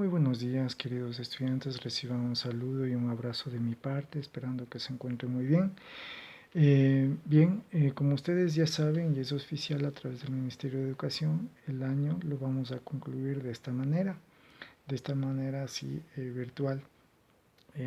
Muy buenos días, queridos estudiantes. Reciban un saludo y un abrazo de mi parte, esperando que se encuentren muy bien. Como ustedes ya saben, y es oficial a través del Ministerio de Educación, el año lo vamos a concluir de esta manera así virtual.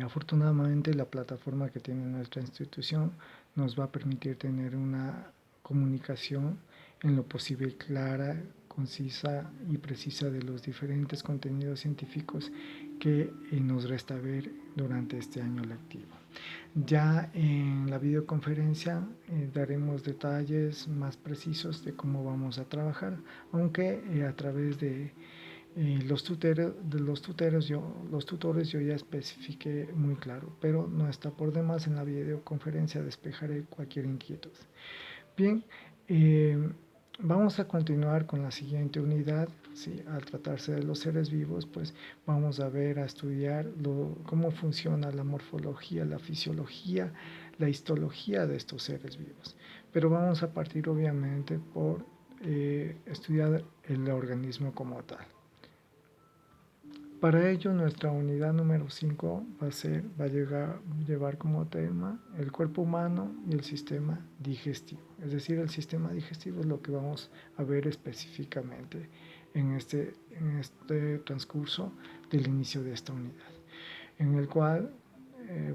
Afortunadamente, la plataforma que tiene nuestra institución nos va a permitir tener una comunicación en lo posible clara, concisa y precisa de los diferentes contenidos científicos que nos resta ver durante este año lectivo. Ya en la videoconferencia daremos detalles más precisos de cómo vamos a trabajar, aunque a través de los tutores yo ya especifiqué muy claro, pero no está por demás en la videoconferencia despejaré cualquier inquietud. Bien, eh, vamos a continuar con la siguiente unidad. ¿Sí? Al tratarse de los seres vivos, pues vamos a ver, a estudiar cómo funciona la morfología, la fisiología, la histología de estos seres vivos. Pero vamos a partir obviamente por estudiar el organismo como tal. Para ello, nuestra unidad número 5 va a llevar como tema el cuerpo humano y el sistema digestivo. Es decir, el sistema digestivo es lo que vamos a ver específicamente en este transcurso del inicio de esta unidad, en el cual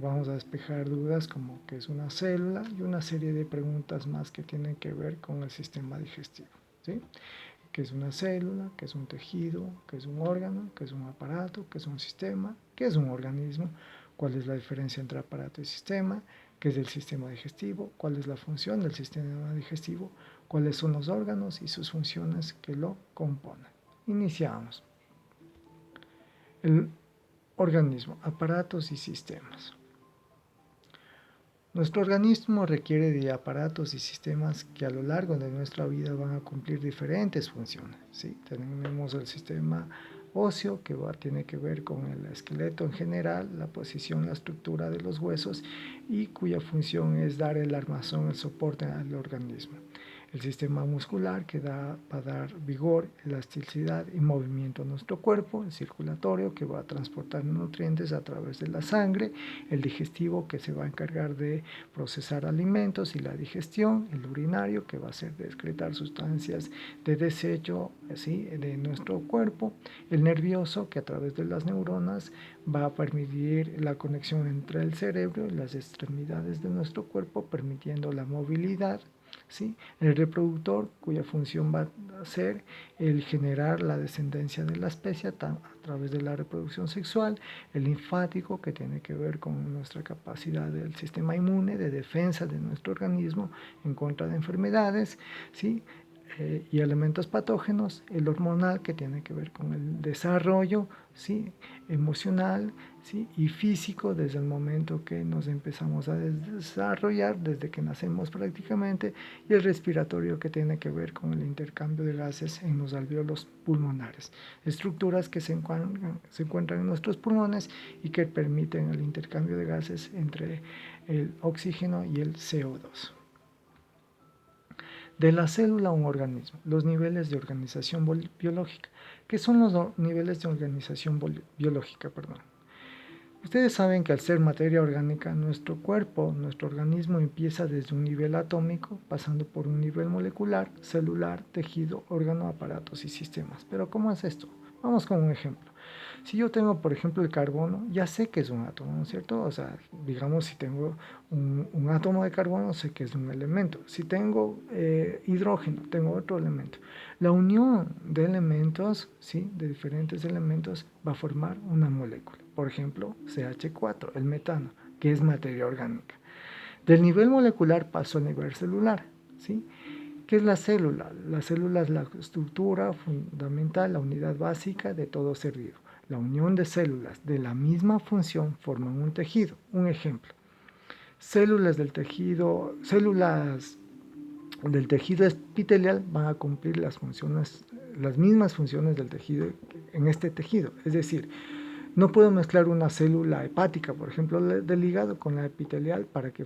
vamos a despejar dudas como qué es una célula y una serie de preguntas más que tienen que ver con el sistema digestivo. ¿Sí? ¿Qué es una célula? ¿Qué es un tejido? ¿Qué es un órgano? ¿Qué es un aparato? ¿Qué es un sistema? ¿Qué es un organismo? ¿Cuál es la diferencia entre aparato y sistema? ¿Qué es el sistema digestivo? ¿Cuál es la función del sistema digestivo? ¿Cuáles son los órganos y sus funciones que lo componen? Iniciamos. El organismo, aparatos y sistemas. Nuestro organismo requiere de aparatos y sistemas que a lo largo de nuestra vida van a cumplir diferentes funciones. ¿Sí? Tenemos el sistema óseo que tiene que ver con el esqueleto en general, la posición, la estructura de los huesos y cuya función es dar el armazón, el soporte al organismo. El sistema muscular que va a dar vigor, elasticidad y movimiento a nuestro cuerpo, el circulatorio que va a transportar nutrientes a través de la sangre, el digestivo que se va a encargar de procesar alimentos y la digestión, el urinario que va a hacer de excretar sustancias de desecho ¿sí? de nuestro cuerpo, el nervioso que a través de las neuronas va a permitir la conexión entre el cerebro y las extremidades de nuestro cuerpo, permitiendo la movilidad. ¿Sí? El reproductor, cuya función va a ser el generar la descendencia de la especie a través de la reproducción sexual, el linfático, que tiene que ver con nuestra capacidad del sistema inmune de defensa de nuestro organismo en contra de enfermedades, ¿sí? Y elementos patógenos, el hormonal, que tiene que ver con el desarrollo, ¿sí? emocional, ¿sí? y físico desde el momento que nos empezamos a desarrollar, desde que nacemos prácticamente, y el respiratorio, que tiene que ver con el intercambio de gases en los alvéolos pulmonares, estructuras que se encuentran en nuestros pulmones y que permiten el intercambio de gases entre el oxígeno y el CO2. De la célula a un organismo, los niveles de organización biológica. ¿Qué son los niveles de organización biológica? Ustedes saben que al ser materia orgánica, nuestro cuerpo, nuestro organismo empieza desde un nivel atómico, pasando por un nivel molecular, celular, tejido, órgano, aparatos y sistemas. Pero ¿cómo es esto? Vamos con un ejemplo. Si yo tengo, por ejemplo, el carbono, ya sé que es un átomo, ¿no es cierto? O sea, digamos, si tengo un átomo de carbono, sé que es un elemento. Si tengo hidrógeno, tengo otro elemento. La unión de elementos, ¿sí? de diferentes elementos, va a formar una molécula. Por ejemplo, CH4, el metano, que es materia orgánica. Del nivel molecular paso al nivel celular, ¿sí? ¿Qué es la célula? La célula es la estructura fundamental, la unidad básica de todo ser vivo. La unión de células de la misma función forman un tejido. Un ejemplo, células del tejido epitelial van a cumplir las mismas funciones del tejido en este tejido. Es decir, no puedo mezclar una célula hepática, por ejemplo, del hígado, con la epitelial para que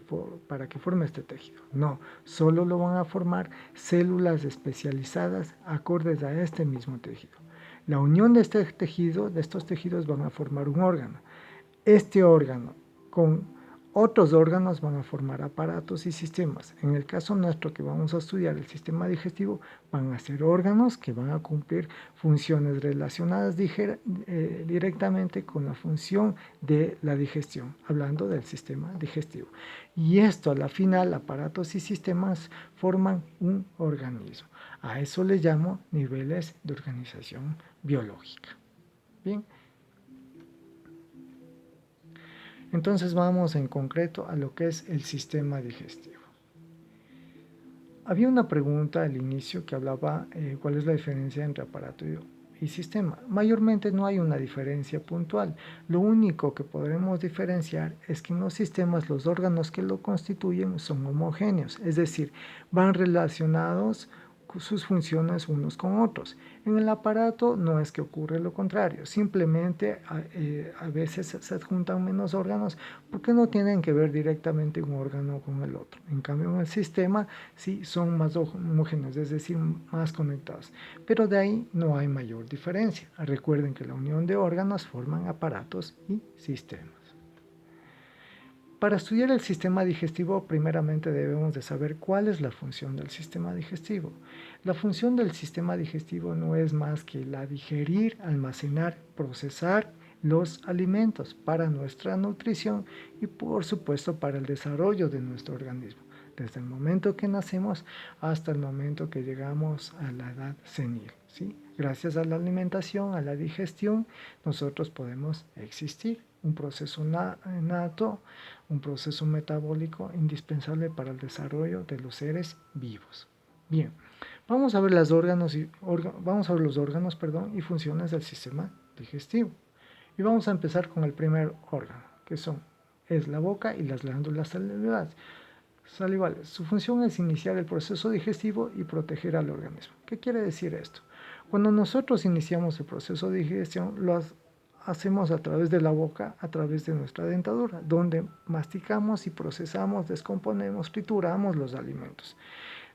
forme este tejido. No, solo lo van a formar células especializadas acordes a este mismo tejido. La unión de estos tejidos van a formar un órgano. Este órgano con otros órganos van a formar aparatos y sistemas. En el caso nuestro que vamos a estudiar el sistema digestivo, van a ser órganos que van a cumplir funciones relacionadas directamente con la función de la digestión, hablando del sistema digestivo. Y esto a la final, aparatos y sistemas forman un organismo. A eso le llamo niveles de organización biológica. Bien. Entonces vamos en concreto a lo que es el sistema digestivo. Había una pregunta al inicio que hablaba cuál es la diferencia entre aparato y sistema. Mayormente no hay una diferencia puntual. Lo único que podremos diferenciar es que en los sistemas los órganos que lo constituyen son homogéneos, es decir, van relacionados sus funciones unos con otros. En el aparato no es que ocurre lo contrario, simplemente a veces se adjuntan menos órganos porque no tienen que ver directamente un órgano con el otro. En cambio en el sistema sí son más homogéneos, es decir, más conectados, pero de ahí no hay mayor diferencia. Recuerden que la unión de órganos forman aparatos y sistemas. Para estudiar el sistema digestivo, primeramente debemos de saber cuál es la función del sistema digestivo. La función del sistema digestivo no es más que la digerir, almacenar, procesar los alimentos para nuestra nutrición y por supuesto para el desarrollo de nuestro organismo, desde el momento que nacemos hasta el momento que llegamos a la edad senil, ¿sí? Gracias a la alimentación, a la digestión, nosotros podemos existir. Un proceso nato, un proceso metabólico indispensable para el desarrollo de los seres vivos. Bien, vamos a ver los órganos y funciones del sistema digestivo. Y vamos a empezar con el primer órgano, que es la boca y las glándulas salivales. Su función es iniciar el proceso digestivo y proteger al organismo. ¿Qué quiere decir esto? Cuando nosotros iniciamos el proceso de digestión, lo hacemos a través de la boca, a través de nuestra dentadura, donde masticamos y procesamos, descomponemos, trituramos los alimentos.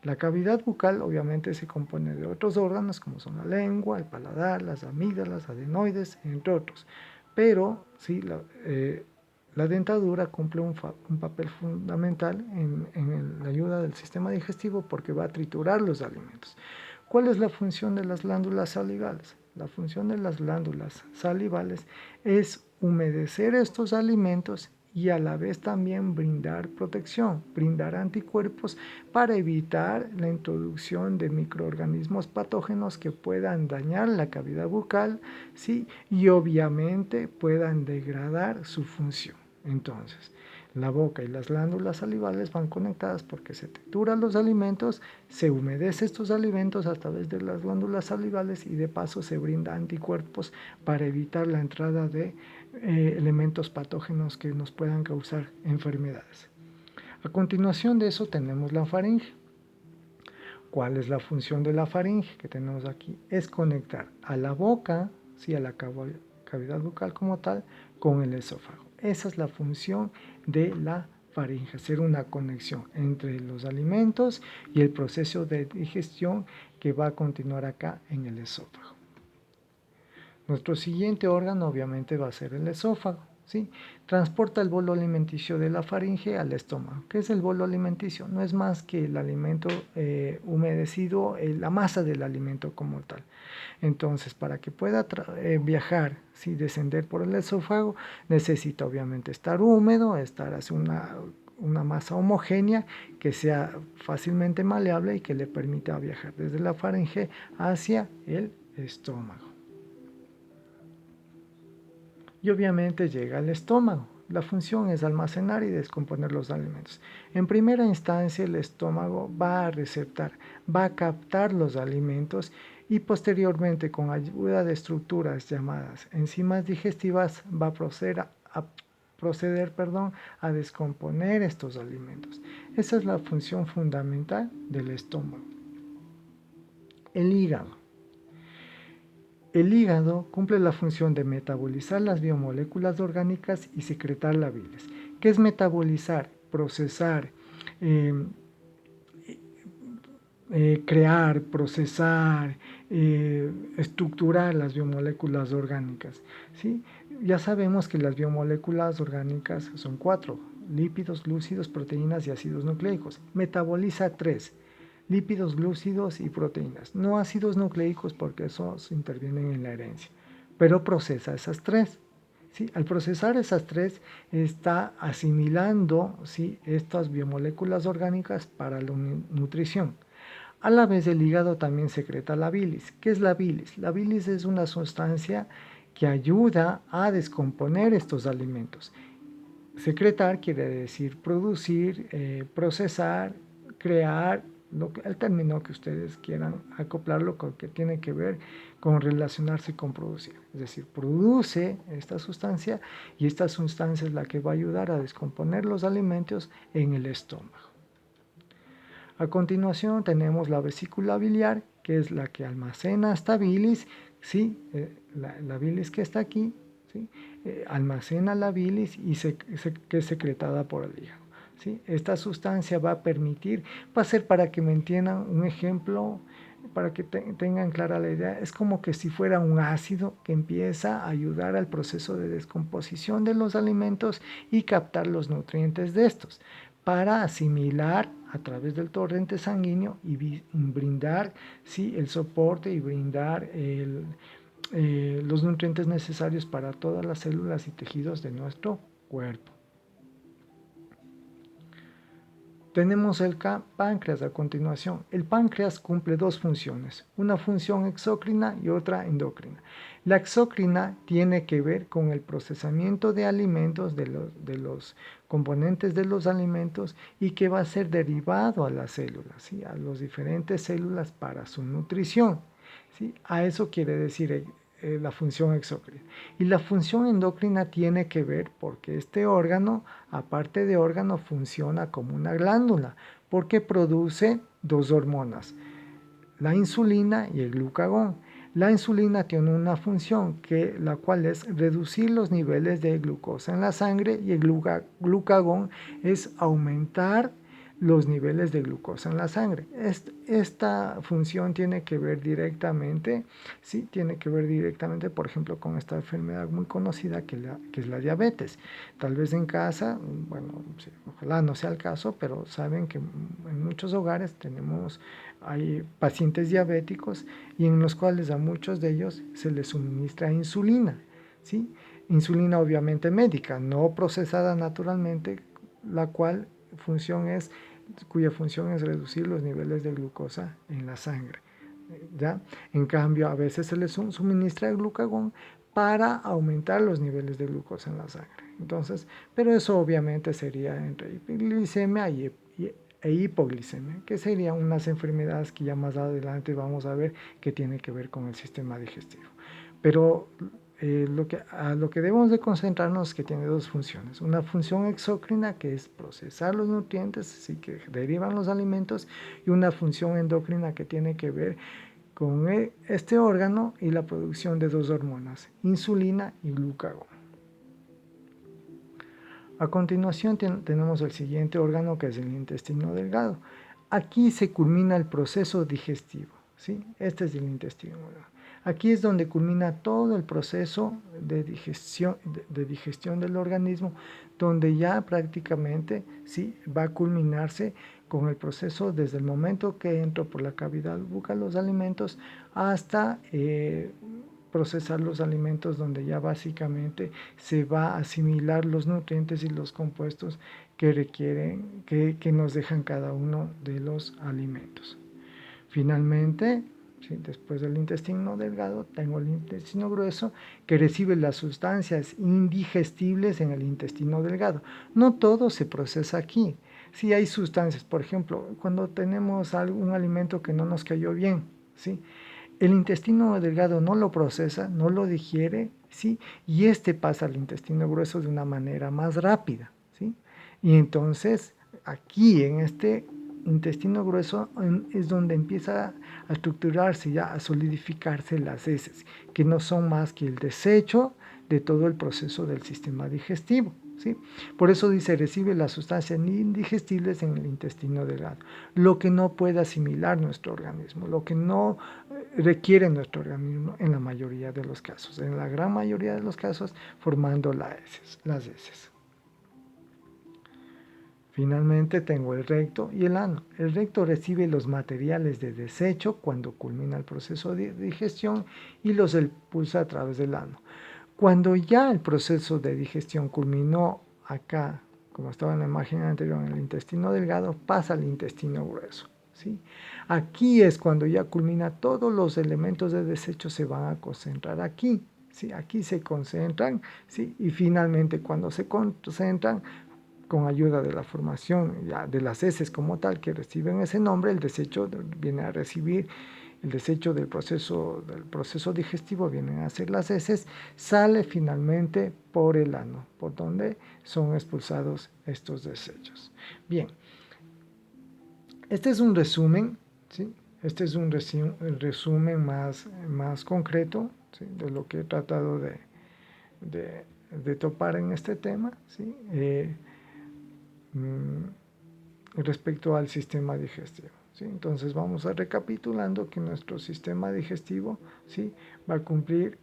La cavidad bucal obviamente se compone de otros órganos como son la lengua, el paladar, las amígdalas, adenoides, entre otros. Pero sí, la dentadura cumple un papel fundamental en la ayuda del sistema digestivo porque va a triturar los alimentos. ¿Cuál es la función de las glándulas salivales? La función de las glándulas salivales es humedecer estos alimentos y a la vez también brindar protección, brindar anticuerpos para evitar la introducción de microorganismos patógenos que puedan dañar la cavidad bucal, ¿sí? Y obviamente puedan degradar su función. Entonces, la boca y las glándulas salivales van conectadas porque se trituran los alimentos, se humedece estos alimentos a través de las glándulas salivales y de paso se brinda anticuerpos para evitar la entrada de elementos patógenos que nos puedan causar enfermedades. A continuación de eso tenemos la faringe. ¿Cuál es la función de la faringe que tenemos aquí? Es conectar a la boca, sí, a la cavidad bucal como tal, con el esófago. Esa es la función de la faringe, hacer una conexión entre los alimentos y el proceso de digestión que va a continuar acá en el esófago. Nuestro siguiente órgano obviamente va a ser el esófago, ¿sí? Transporta el bolo alimenticio de la faringe al estómago. ¿Qué es el bolo alimenticio? No es más que el alimento humedecido, la masa del alimento como tal. Entonces, para que pueda viajar, ¿sí? Descender por el esófago, necesita obviamente estar húmedo, estar hacia una masa homogénea que sea fácilmente maleable y que le permita viajar desde la faringe hacia el estómago. Y obviamente llega al estómago. La función es almacenar y descomponer los alimentos. En primera instancia el estómago va a receptar, va a captar los alimentos y posteriormente con ayuda de estructuras llamadas enzimas digestivas va a proceder a descomponer estos alimentos. Esa es la función fundamental del estómago. El hígado. El hígado cumple la función de metabolizar las biomoléculas orgánicas y secretar la bilis. ¿Qué es metabolizar? Procesar, crear, procesar, estructurar las biomoléculas orgánicas, ¿sí? Ya sabemos que las biomoléculas orgánicas son 4: lípidos, glúcidos, proteínas y ácidos nucleicos. Metaboliza 3: lípidos, glúcidos y proteínas. No ácidos nucleicos porque esos intervienen en la herencia, pero procesa esas 3. ¿Sí? Al procesar esas 3 está asimilando, ¿sí?, estas biomoléculas orgánicas para la nutrición. A la vez el hígado también secreta la bilis. ¿Qué es la bilis? La bilis es una sustancia que ayuda a descomponer estos alimentos. Secretar quiere decir producir, procesar, crear, el término que ustedes quieran acoplarlo, con que tiene que ver con relacionarse con producir. Es decir, produce esta sustancia y esta sustancia es la que va a ayudar a descomponer los alimentos en el estómago. A continuación tenemos la vesícula biliar, que es la que almacena esta bilis, ¿sí? La bilis que está aquí, ¿sí? Almacena la bilis y que es secretada por el hígado, ¿sí? Esta sustancia va a permitir, va a ser, para que me entiendan, un ejemplo, para que tengan clara la idea, es como que si fuera un ácido que empieza a ayudar al proceso de descomposición de los alimentos y captar los nutrientes de estos, para asimilar a través del torrente sanguíneo y brindar, sí, el soporte y brindar los nutrientes necesarios para todas las células y tejidos de nuestro cuerpo. Tenemos el páncreas a continuación. El páncreas cumple dos funciones, una función exócrina y otra endocrina. La exócrina tiene que ver con el procesamiento de alimentos, de los componentes de los alimentos, y que va a ser derivado a las células, ¿sí?, a las diferentes células para su nutrición, ¿sí? A eso quiere decir la función exócrina. Y la función endocrina tiene que ver porque este órgano, aparte de órgano, funciona como una glándula, porque produce dos hormonas, la insulina y el glucagón. La insulina tiene una función, la cual es reducir los niveles de glucosa en la sangre, y el glucagón es aumentar los niveles de glucosa en la sangre. Esta función tiene que ver directamente, sí, tiene que ver directamente, por ejemplo, con esta enfermedad muy conocida que es la diabetes. Tal vez en casa, bueno, sí, ojalá no sea el caso, pero saben que en muchos hogares hay pacientes diabéticos y en los cuales a muchos de ellos se les suministra insulina, ¿sí? Insulina obviamente médica, no procesada naturalmente, cuya función es reducir los niveles de glucosa en la sangre, ¿ya? En cambio, a veces se les suministra el glucagón para aumentar los niveles de glucosa en la sangre. Entonces, pero eso obviamente sería entre hipoglicemia e hipoglicemia, que serían unas enfermedades que ya más adelante vamos a ver que tienen que ver con el sistema digestivo. Pero a lo que debemos de concentrarnos es que tiene dos funciones. Una función exócrina, que es procesar los nutrientes, así que derivan los alimentos, y una función endocrina que tiene que ver con este órgano y la producción de dos hormonas, insulina y glucagón. A continuación tenemos el siguiente órgano, que es el intestino delgado. Aquí se culmina el proceso digestivo, ¿sí? Este es el intestino delgado. Aquí es donde culmina todo el proceso de digestión del organismo, donde ya prácticamente, sí, va a culminarse con el proceso desde el momento que entro por la cavidad bucal los alimentos hasta procesar los alimentos, donde ya básicamente se va a asimilar los nutrientes y los compuestos que requieren, que nos dejan cada uno de los alimentos. Finalmente, ¿sí?, después del intestino delgado tengo el intestino grueso, que recibe las sustancias indigestibles en el intestino delgado. No todo se procesa aquí. Sí hay sustancias, por ejemplo, cuando tenemos un alimento que no nos cayó bien, ¿sí?, el intestino delgado no lo procesa, no lo digiere, ¿sí?, y pasa al intestino grueso de una manera más rápida, ¿sí? Y entonces aquí en este intestino grueso es donde empieza a estructurarse, ya a solidificarse las heces, que no son más que el desecho de todo el proceso del sistema digestivo, ¿sí? Por eso dice, recibe las sustancias indigestibles en el intestino delgado, lo que no puede asimilar nuestro organismo, lo que no requiere nuestro organismo en la mayoría de los casos, en la gran mayoría de los casos, formando las heces. Finalmente tengo el recto y el ano. El recto recibe los materiales de desecho cuando culmina el proceso de digestión y los expulsa a través del ano. Cuando ya el proceso de digestión culminó acá, como estaba en la imagen anterior, en el intestino delgado, pasa al intestino grueso, ¿sí? Aquí es cuando ya culmina, todos los elementos de desecho se van a concentrar aquí, ¿sí? Aquí se concentran, ¿sí? Y finalmente cuando se concentran, con ayuda de la formación ya de las heces como tal que reciben ese nombre, el desecho viene a recibir el desecho del proceso digestivo, vienen a ser las heces, sale finalmente por el ano, por donde son expulsados estos desechos. Bien, este es un resumen, ¿sí? Este es un resumen más concreto, ¿sí? De lo que he tratado de topar en este tema, ¿sí? Respecto al sistema digestivo, ¿sí? Entonces vamos a recapitulando que nuestro sistema digestivo, ¿sí? Va a cumplir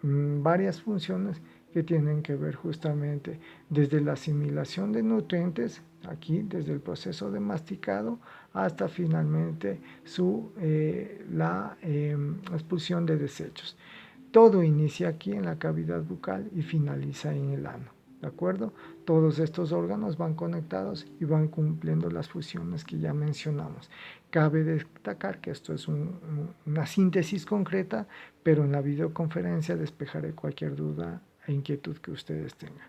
varias funciones que tienen que ver justamente desde la asimilación de nutrientes, aquí desde el proceso de masticado hasta finalmente la expulsión de desechos. Todo inicia aquí en la cavidad bucal y finaliza en el ano. ¿De acuerdo? Todos estos órganos van conectados y van cumpliendo las funciones que ya mencionamos. Cabe destacar que esto es una síntesis concreta, pero en la videoconferencia despejaré cualquier duda e inquietud que ustedes tengan.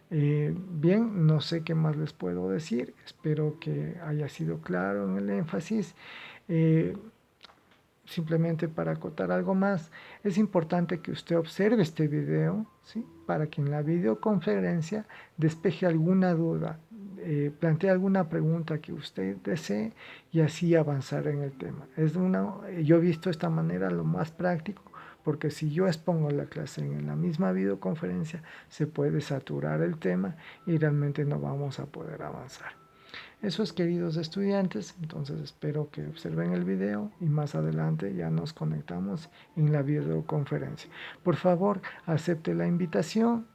Bien, no sé qué más les puedo decir. Espero que haya sido claro en el énfasis. Simplemente para acotar algo más, es importante que usted observe este video, ¿sí? Para que en la videoconferencia despeje alguna duda, plantee alguna pregunta que usted desee y así avanzar en el tema. Yo he visto esta manera lo más práctico, porque si yo expongo la clase en la misma videoconferencia, se puede saturar el tema y realmente no vamos a poder avanzar. Eso es, queridos estudiantes, entonces espero que observen el video y más adelante ya nos conectamos en la videoconferencia. Por favor, acepte la invitación,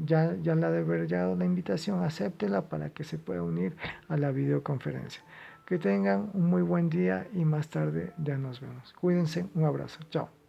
ya la de haber dado la invitación, acéptela para que se pueda unir a la videoconferencia. Que tengan un muy buen día y más tarde ya nos vemos. Cuídense, un abrazo, chao.